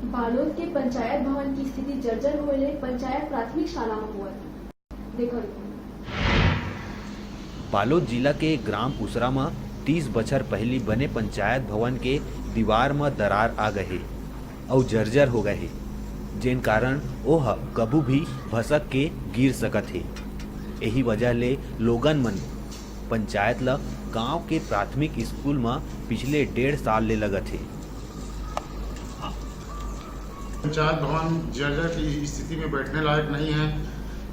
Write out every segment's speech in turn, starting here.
बालोद के पंचायत भवन की स्थिति जर्जर होने पंचायत प्राथमिक शाला में हुआ। देखो बालोद जिला के ग्राम पुसरा में 30 बछर पहली बने पंचायत भवन के दीवार में दरार आ गए और जर्जर हो गए, जेन कारण ओह कबू भी भसक के गिर सकत है। यही वजह ले लोगन मन पंचायत ला गांव के प्राथमिक स्कूल में पिछले 1.5 साल ले लगत है। पंचायत भवन जर्जर की स्थिति में बैठने लायक नहीं है।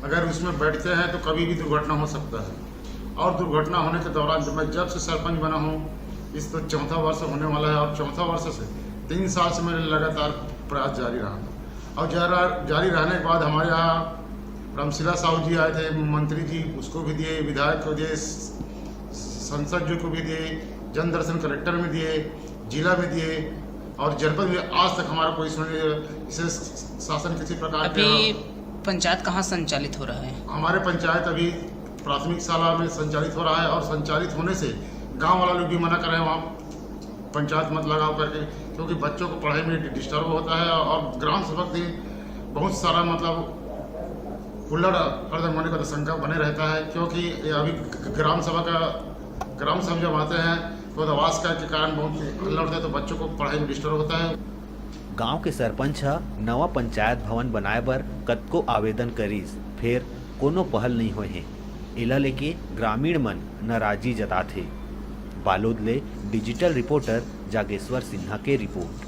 अगर उसमें बैठते हैं तो कभी भी दुर्घटना हो सकता है, और दुर्घटना होने के दौरान जब से सरपंच बना हूँ, इस तो 4था वर्ष होने वाला है, और 4था वर्ष से 3 साल से मेरे लगातार प्रयास जारी रहा, और जारी रहने के बाद हमारे यहाँ रामशिला साहू जी आए थे, मंत्री जी, उसको भी दिए, विधायक को दिए, संसद जी को भी दिए, जन दर्शन कलेक्टर में दिए, जिला में दिए, और जनपद में आज तक हमारा कोई इसे शासन किसी प्रकार अभी पंचायत कहाँ संचालित हो रहा है? हमारे पंचायत अभी प्राथमिक शाला में संचालित हो रहा है, और संचालित होने से गांव वाला लोग भी मना कर रहे हैं वहाँ पंचायत मत लगाओ करके, क्योंकि बच्चों को पढ़ाई में डिस्टर्ब होता है, और ग्राम सेवक भी बहुत सारा मतलब हुल्लड़ हरदम होने का शंका बने रहता है, क्योंकि अभी ग्राम सभा जब आते हैं तो आवास के कारण बहुत हुल्लड़ होता है, तो बच्चों को पढ़ाई में डिस्टर्ब होता है। गांव के सरपंच नवा पंचायत भवन बनाए बर कतको आवेदन करीस, फिर कोनो पहल नहीं होए हैं। इला लेके ग्रामीण मन नाराजी जताथे। बालोद ले डिजिटल रिपोर्टर जागेश्वर सिन्हा के रिपोर्ट।